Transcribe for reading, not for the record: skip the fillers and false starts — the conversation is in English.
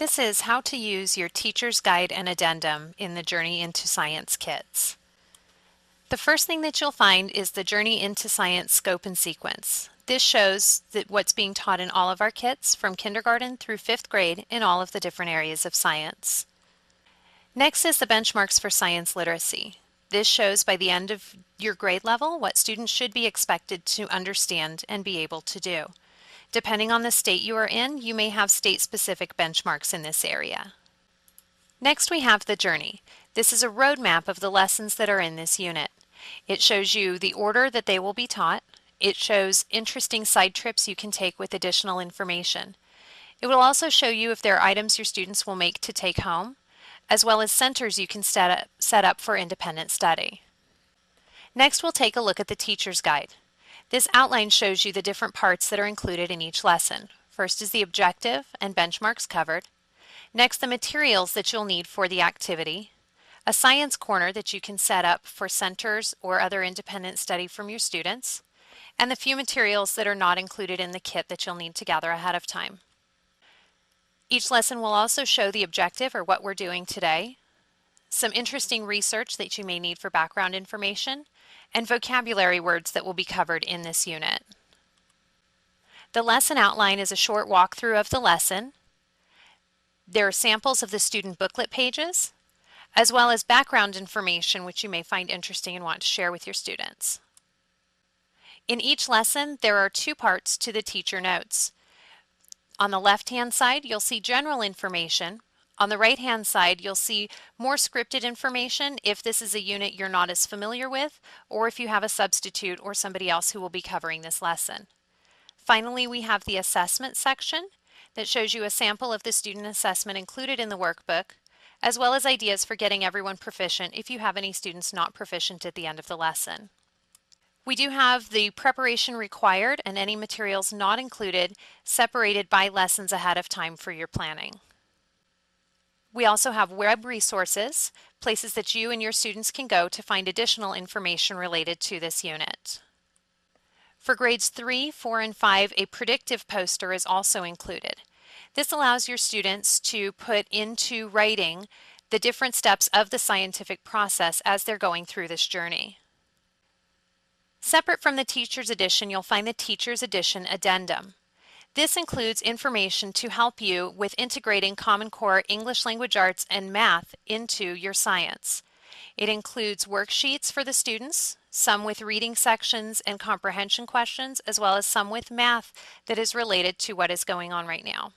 This is how to use your teacher's guide and addendum in the Journey into Science kits. The first thing that you'll find is the Journey into Science scope and sequence. This shows what's being taught in all of our kits from kindergarten through 5th grade in all of the different areas of science. Next is the benchmarks for science literacy. This shows by the end of your grade level what students should be expected to understand and be able to do. Depending on the state you are in, you may have state-specific benchmarks in this area. Next we have the Journey. This is a roadmap of the lessons that are in this unit. It shows you the order that they will be taught. It shows interesting side trips you can take with additional information. It will also show you if there are items your students will make to take home, as well as centers you can set up for independent study. Next we'll take a look at the teacher's guide. This outline shows you the different parts that are included in each lesson. First is the objective and benchmarks covered. Next, the materials that you'll need for the activity. A science corner that you can set up for centers or other independent study from your students. And the few materials that are not included in the kit that you'll need to gather ahead of time. Each lesson will also show the objective or what we're doing today, some interesting research that you may need for background information, and vocabulary words that will be covered in this unit. The lesson outline is a short walkthrough of the lesson. There are samples of the student booklet pages, as well as background information which you may find interesting and want to share with your students. In each lesson, there are 2 parts to the teacher notes. On the left-hand side, you'll see general information. On the right-hand side, you'll see more scripted information if this is a unit you're not as familiar with, or if you have a substitute or somebody else who will be covering this lesson. Finally, we have the assessment section that shows you a sample of the student assessment included in the workbook, as well as ideas for getting everyone proficient if you have any students not proficient at the end of the lesson. We do have the preparation required and any materials not included separated by lessons ahead of time for your planning. We also have web resources, places that you and your students can go to find additional information related to this unit. For grades 3, 4, and 5, a predictive poster is also included. This allows your students to put into writing the different steps of the scientific process as they're going through this journey. Separate from the Teacher's Edition, you'll find the Teacher's Edition Addendum. This includes information to help you with integrating Common Core English Language Arts and Math into your science. It includes worksheets for the students, some with reading sections and comprehension questions, as well as some with math that is related to what is going on right now.